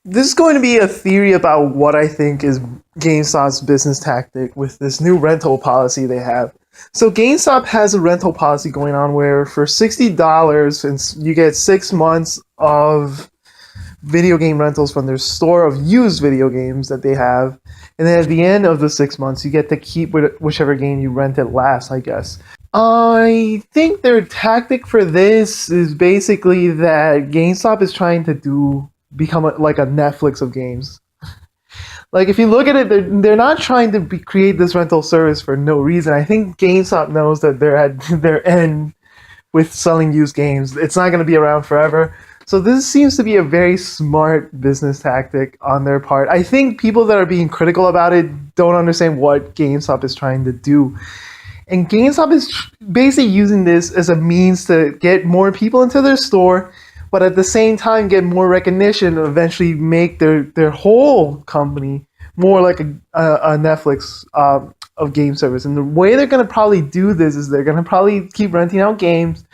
This is going to be a theory about what I think is GameStop's business tactic with this new rental policy they have. So GameStop has a rental policy going on where for $60 and you get 6 months of video game rentals from their store of used video games that they have, and then at the end of the 6 months you get to keep whichever game you rented last, I guess. I think their tactic for this is basically that GameStop is trying to become like a Netflix of games. Like if you look at it, they're not trying to create this rental service for no reason. I think GameStop knows that they're at their end with selling used games. It's not going to be around forever. So this seems to be a very smart business tactic on their part. I think people that are being critical about it don't understand what GameStop is trying to do. And GameStop is basically using this as a means to get more people into their store, but at the same time get more recognition and eventually make their whole company more like a Netflix of game service. And the way they're going to probably do this is they're going to probably keep renting out games.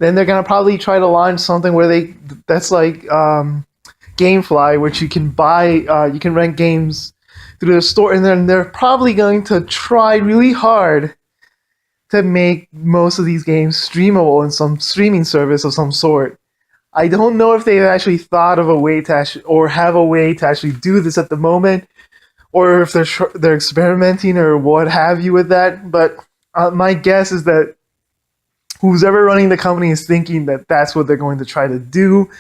Then they're going to probably try to launch something where that's like GameFly, which you can you can rent games through the store. And then they're probably going to try really hard to make most of these games streamable in some streaming service of some sort. I don't know if they've actually thought of a way to or have a way to actually do this at the moment, or if they're experimenting or what have you with that. But my guess is that who's ever running the company is thinking that that's what they're going to try to do,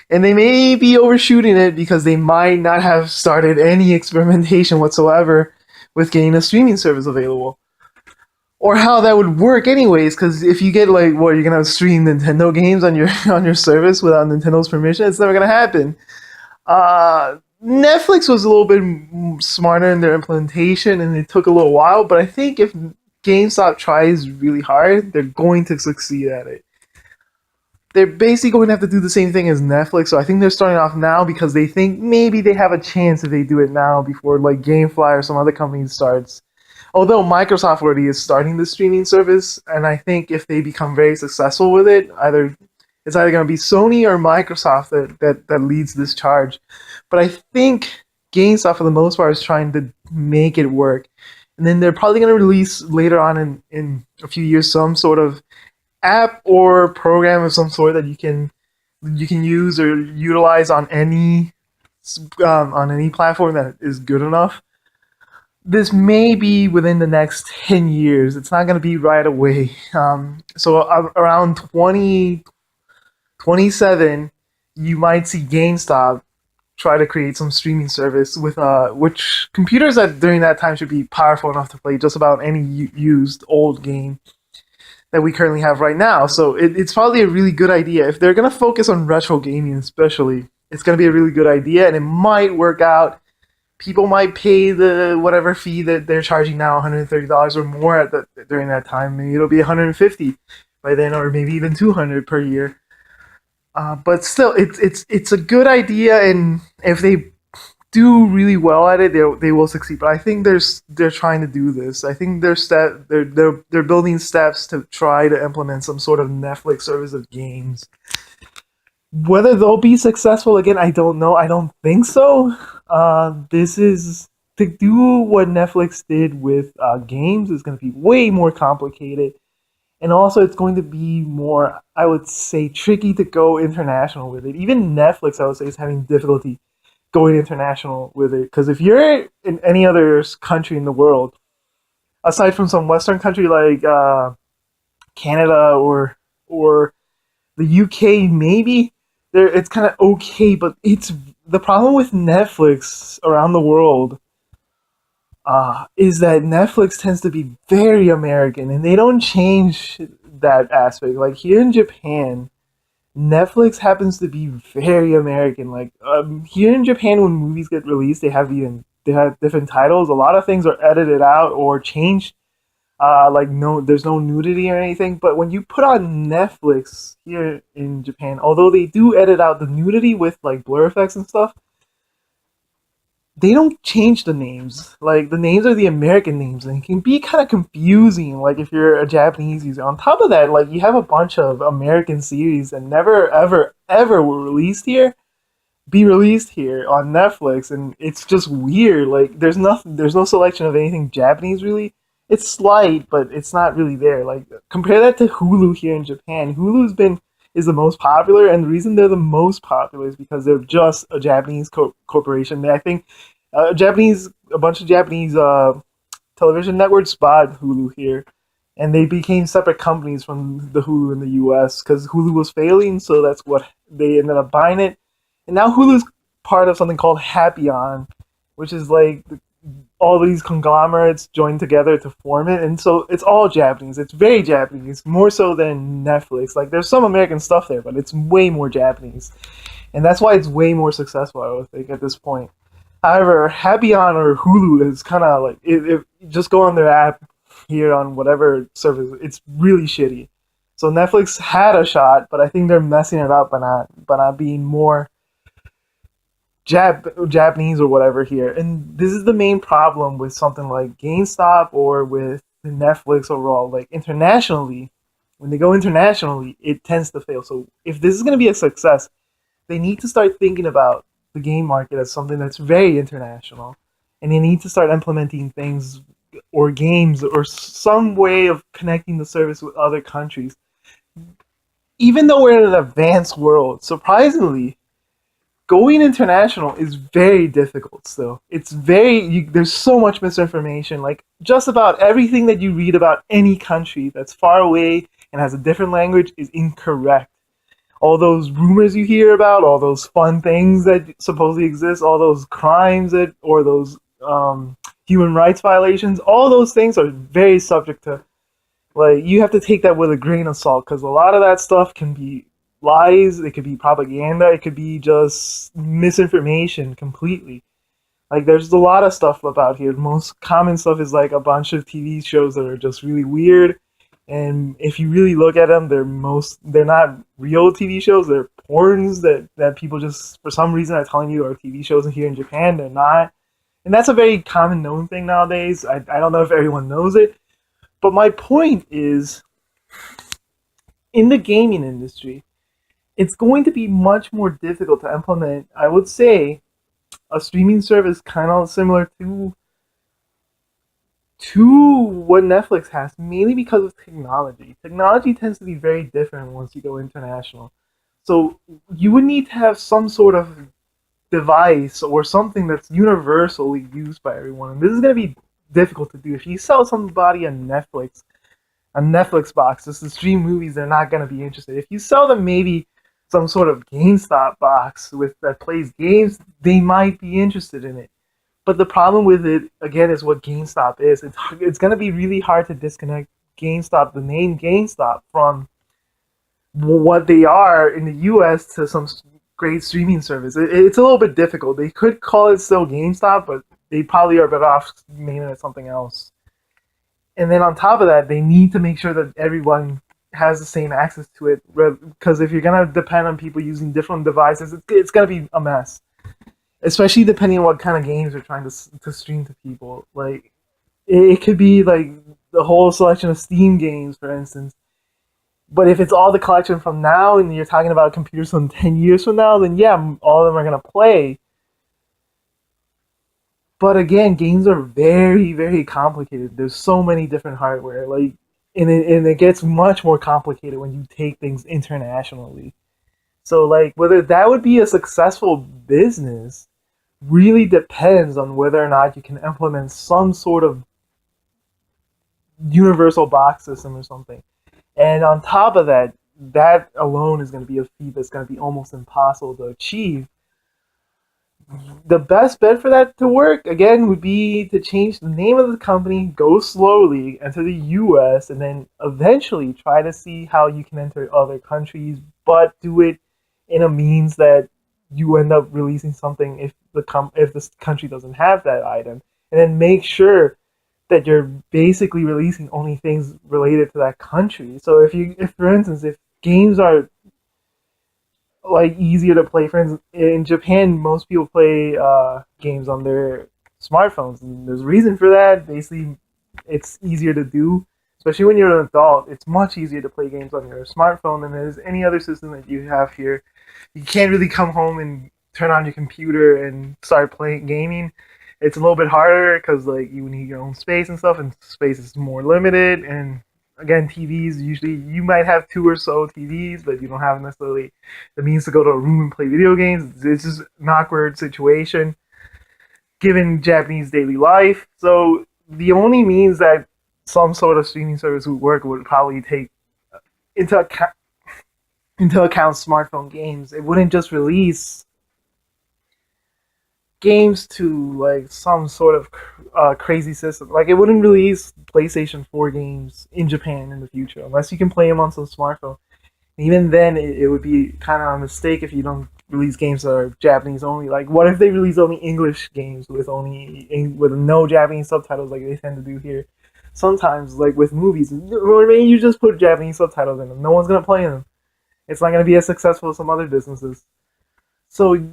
and they may be overshooting it because they might not have started any experimentation whatsoever with getting a streaming service available. Or how that would work anyways, because if you get like what you're gonna stream Nintendo games on your on your service without Nintendo's permission, it's never gonna happen. Netflix was a little bit smarter in their implementation, and it took a little while. But I think if GameStop tries really hard, they're going to succeed at it. They're basically going to have to do the same thing as Netflix, so I think they're starting off now because they think maybe they have a chance if they do it now before like GameFly or some other company starts. Although Microsoft already is starting the streaming service, and I think if they become very successful with it, it's either going to be Sony or Microsoft that leads this charge. But I think GameStop, for the most part, is trying to make it work. And then they're probably going to release later on in a few years some sort of app or program of some sort that you can use or utilize on any platform that is good enough. This may be within the next 10 years. It's not going to be right away. Around 2027, you might see GameStop try to create some streaming service with which computers that during that time should be powerful enough to play just about any used old game that we currently have right now. So it's probably a really good idea. If they're going to focus on retro gaming especially, it's going to be a really good idea, and it might work out. People might pay the whatever fee that they're charging now, $130 or more during that time. Maybe it'll be $150 by then, or maybe even $200 per year. But still, it's a good idea, and if they do really well at it, they will succeed. But I think they're trying to do this. I think they're building steps to try to implement some sort of Netflix service of games. Whether they'll be successful again, I don't know. I don't think so. This is to do what Netflix did with games is going to be way more complicated, and also it's going to be more, I would say, tricky to go international with it. Even Netflix, I would say, is having difficulty going international with it, because if you're in any other country in the world, aside from some Western country like Canada or the UK, maybe it's kind of okay, but it's the problem with Netflix around the world is that Netflix tends to be very American, and they don't change that aspect. Like here in Japan, Netflix happens to be very American. Like here in Japan, when movies get released, they have different titles. A lot of things are edited out or changed. Like no, there's no nudity or anything. But when you put on Netflix here in Japan, although they do edit out the nudity with like blur effects and stuff, they don't change the names. Like the names are the American names, and it can be kind of confusing. Like if you're a Japanese user. On top of that, like you have a bunch of American series that never ever ever were released here be released here on Netflix, and it's just weird. Like there's no selection of anything Japanese really. It's slight, but it's not really there. Like compare that to Hulu here in Japan. Is the most popular, and the reason they're the most popular is because they're just a Japanese corporation. I think a bunch of Japanese television networks bought Hulu here, and they became separate companies from the Hulu in the U.S. because Hulu was failing, so that's what they ended up buying it. And now Hulu's part of something called Happy On, which is like all these conglomerates joined together to form it, and so it's all Japanese. It's very Japanese, more so than Netflix. Like there's some American stuff there, but it's way more Japanese, and that's why it's way more successful, I would think, at this point. However, Happy On or Hulu is kind of like if you just go on their app here on whatever service, it's really shitty. So Netflix had a shot, but I think they're messing it up by not being more Japanese or whatever here. And this is the main problem with something like GameStop or with Netflix overall. Like internationally, when they go internationally, it tends to fail. So if this is going to be a success, they need to start thinking about the game market as something that's very international. And they need to start implementing things or games or some way of connecting the service with other countries. Even though we're in an advanced world, surprisingly, going international is very difficult still. There's so much misinformation. Like just about everything that you read about any country that's far away and has a different language is incorrect. All those rumors you hear about, all those fun things that supposedly exist, all those crimes or those human rights violations, all those things are very subject to, like, you have to take that with a grain of salt because a lot of that stuff can be lies, it could be propaganda, it could be just misinformation completely. Like there's a lot of stuff about here. The most common stuff is like a bunch of TV shows that are just really weird, and if you really look at them, they're not real TV shows. They're porns that people just for some reason are telling you are TV shows here in Japan. They're not, and that's a very common known thing nowadays. I don't know if everyone knows it, but my point is, in the gaming industry, it's going to be much more difficult to implement, I would say, a streaming service kind of similar to what Netflix has, mainly because of technology. Technology tends to be very different once you go international. So you would need to have some sort of device or something that's universally used by everyone. And this is going to be difficult to do. If you sell somebody a Netflix box just to stream movies, they're not going to be interested. If you sell them maybe some sort of GameStop box that plays games, they might be interested in it. But the problem with it, again, is what GameStop is. It's going to be really hard to disconnect GameStop, the name GameStop, from what they are in the U.S. to some great streaming service. It's a little bit difficult. They could call it still GameStop, but they probably are better off naming it something else. And then on top of that, they need to make sure that everyone has the same access to it, because if you're going to depend on people using different devices, it's going to be a mess. Especially depending on what kind of games you're trying to stream to people. Like, it could be like the whole selection of Steam games, for instance. But if it's all the collection from now, and you're talking about computers from 10 years from now, then yeah, all of them are going to play. But again, games are very, very complicated. There's so many different hardware. Like, and it gets much more complicated when you take things internationally. So, like, whether that would be a successful business really depends on whether or not you can implement some sort of universal box system or something. And on top of that, that alone is going to be a feat that's going to be almost impossible to achieve. The best bet for that to work, again, would be to change the name of the company, go slowly enter the US, and then eventually try to see how you can enter other countries, but do it in a means that you end up releasing something if this country doesn't have that item, and then make sure that you're basically releasing only things related to that country. So if for instance, if games are like easier to play, for instance, in Japan, most people play games on their smartphones, and there's a reason for that. Basically, it's easier to do, especially when you're an adult. It's much easier to play games on your smartphone than it is any other system that you have here. You can't really come home and turn on your computer and start playing gaming, it's a little bit harder because like you need your own space and stuff, and space is more limited. And again, TVs usually you might have two or so TVs, but you don't have necessarily the means to go to a room and play video games. It's just an awkward situation given Japanese daily life. So the only means that some sort of streaming service would work would probably take into account smartphone games. It wouldn't just release games to like some sort of crazy system. Like it wouldn't release PlayStation 4 games in Japan in the future unless you can play them on some smartphone. And even then, it would be kind of a mistake if you don't release games that are Japanese only. Like, what if they release only English games with no Japanese subtitles like they tend to do here? Sometimes, like with movies, maybe you just put Japanese subtitles in them. No one's gonna play them. It's not gonna be as successful as some other businesses. So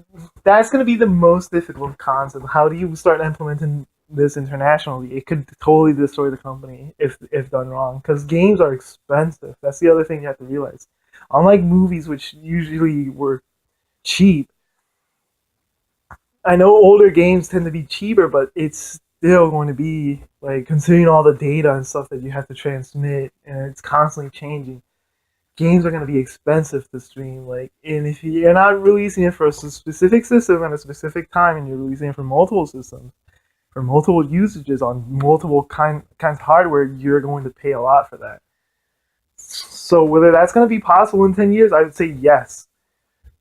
that's going to be the most difficult concept. How do you start implementing this internationally? It could totally destroy the company if done wrong. Because games are expensive. That's the other thing you have to realize. Unlike movies, which usually were cheap, I know older games tend to be cheaper, but it's still going to be like considering all the data and stuff that you have to transmit, and it's constantly changing. Games are going to be expensive to stream. Like, and if you're not releasing it for a specific system at a specific time, and you're releasing it for multiple systems, for multiple usages on multiple kinds of hardware, you're going to pay a lot for that. So whether that's going to be possible in 10 years, I would say yes,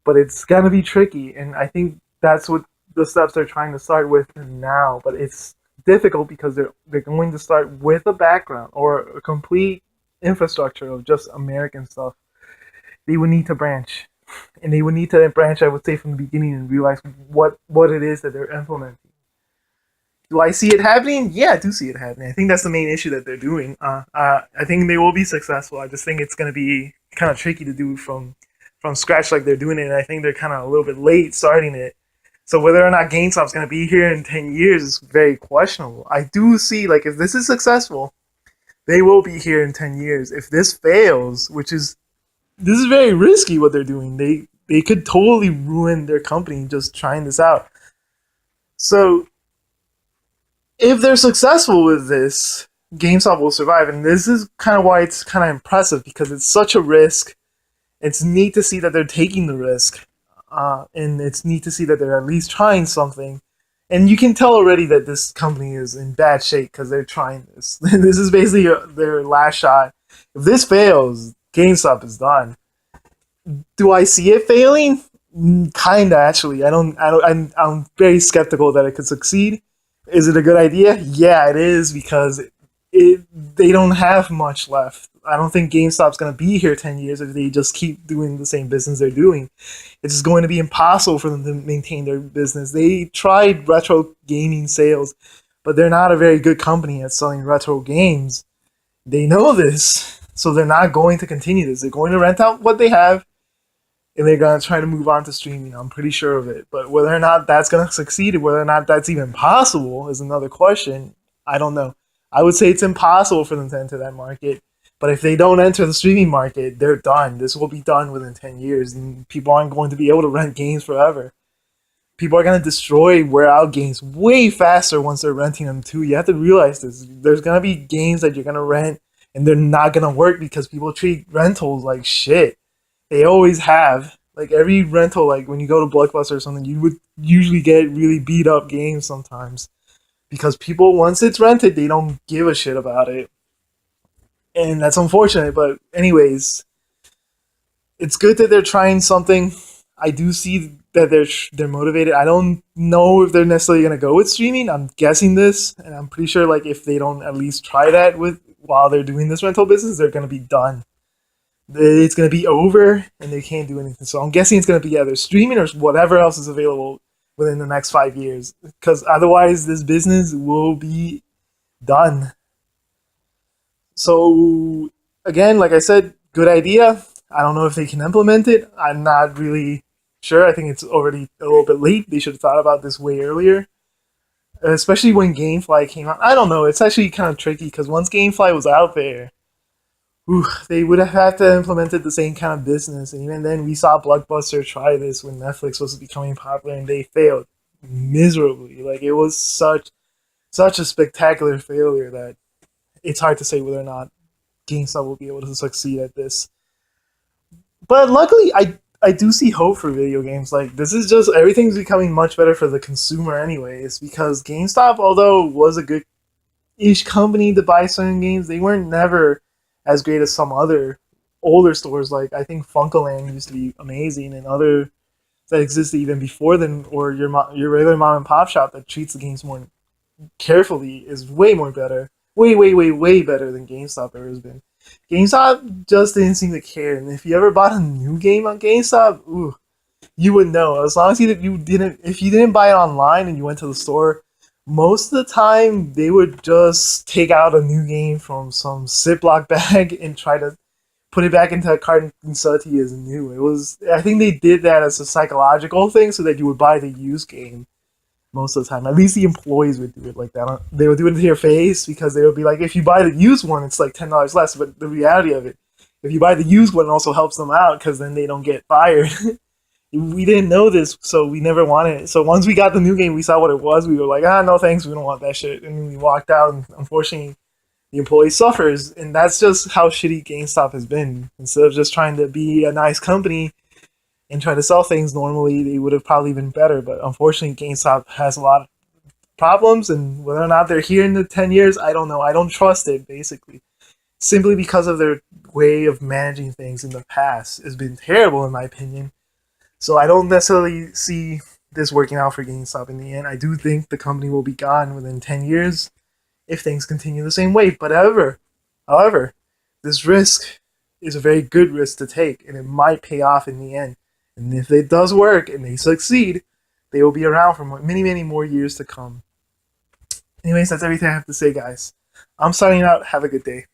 but it's going to be tricky, and I think that's what the steps they're trying to start with now. But it's difficult because they're going to start with a background or a complete infrastructure of just American stuff. They would need to branch, and they would need to branch, I would say, from the beginning and realize what it is that they're implementing. Do I see it happening? Yeah, I do see it happening. I think that's the main issue that they're doing. I think they will be successful. I just think it's going to be kind of tricky to do from scratch like they're doing it, and I think they're kind of a little bit late starting it. So whether or not GameStop's going to be here in 10 years is very questionable. I do see, like, if this is successful, they will be here in 10 years. If this fails, this is very risky what they're doing. They could totally ruin their company just trying this out. So if they're successful with this, GameStop will survive. And this is kind of why it's kind of impressive, because it's such a risk. It's neat to see that they're taking the risk. And it's neat to see that they're at least trying something. And you can tell already that this company is in bad shape because they're trying this. This is basically their last shot. If this fails, GameStop is done. Do I see it failing? Kinda, actually. I'm very skeptical that it could succeed. Is it a good idea? Yeah, it is, because they don't have much left. I don't think GameStop's going to be here 10 years if they just keep doing the same business they're doing. It's going to be impossible for them to maintain their business. They tried retro gaming sales, but they're not a very good company at selling retro games. They know this, so they're not going to continue this. They're going to rent out what they have, and they're going to try to move on to streaming. I'm pretty sure of it. But whether or not that's going to succeed, or whether or not that's even possible, is another question. I don't know. I would say it's impossible for them to enter that market. But if they don't enter the streaming market, they're done. This will be done within 10 years, and people aren't going to be able to rent games forever. People are going to destroy wear-out games way faster once they're renting them too. You have to realize this. There's going to be games that you're going to rent, and they're not going to work because people treat rentals like shit. They always have. Like, every rental, like when you go to Blockbuster or something, you would usually get really beat up games sometimes. Because people, once it's rented, they don't give a shit about it. And that's unfortunate, but anyways, it's good that they're trying something. I do see that they're motivated. I don't know if they're necessarily going to go with streaming. I'm guessing this, and I'm pretty sure like if they don't at least try that while they're doing this rental business, they're going to be done. It's going to be over, and they can't do anything. So I'm guessing it's going to be either streaming or whatever else is available within the next 5 years, because otherwise this business will be done. So, again, like I said, good idea. I don't know if they can implement it. I'm not really sure. I think it's already a little bit late. They should have thought about this way earlier, especially when GameFly came out. I don't know. It's actually kind of tricky because once GameFly was out there, they would have had to implemented the same kind of business. And even then, we saw Blockbuster try this when Netflix was becoming popular, and they failed miserably. Like it was such a spectacular failure that it's hard to say whether or not GameStop will be able to succeed at this. But luckily, I do see hope for video games. Like this is just everything's becoming much better for the consumer, anyways. Because GameStop, although was a good ish company to buy certain games, they weren't never as great as some other older stores. Like I think Funkoland used to be amazing, and other that existed even before then, or your regular mom and pop shop that treats the games more carefully is way more better. Way better than GameStop ever has been. GameStop just didn't seem to care, and if you ever bought a new game on GameStop, ooh, you would know. As long as you didn't, if you didn't buy it online and you went to the store, most of the time they would just take out a new game from some Ziploc bag and try to put it back into a cart and sell it to you as new. It was, I think they did that as a psychological thing so that you would buy the used game most of the time. At least the employees would do it like that. They would do it to your face because they would be like, if you buy the used one, it's like $10 less. But the reality of it, if you buy the used one, it also helps them out because then they don't get fired. We didn't know this, so we never wanted it. So once we got the new game, we saw what it was. We were like, no thanks, we don't want that shit. And we walked out, and unfortunately, the employee suffers. And that's just how shitty GameStop has been. Instead of just trying to be a nice company and try to sell things normally, they would have probably been better. But unfortunately, GameStop has a lot of problems, and whether or not they're here in the 10 years, I don't know. I don't trust it, basically. Simply because of their way of managing things in the past has been terrible, in my opinion. So I don't necessarily see this working out for GameStop in the end. I do think the company will be gone within 10 years if things continue the same way. But however, this risk is a very good risk to take, and it might pay off in the end. And if it does work and they succeed, they will be around for many more years to come. Anyways, that's everything I have to say, guys. I'm signing out. Have a good day.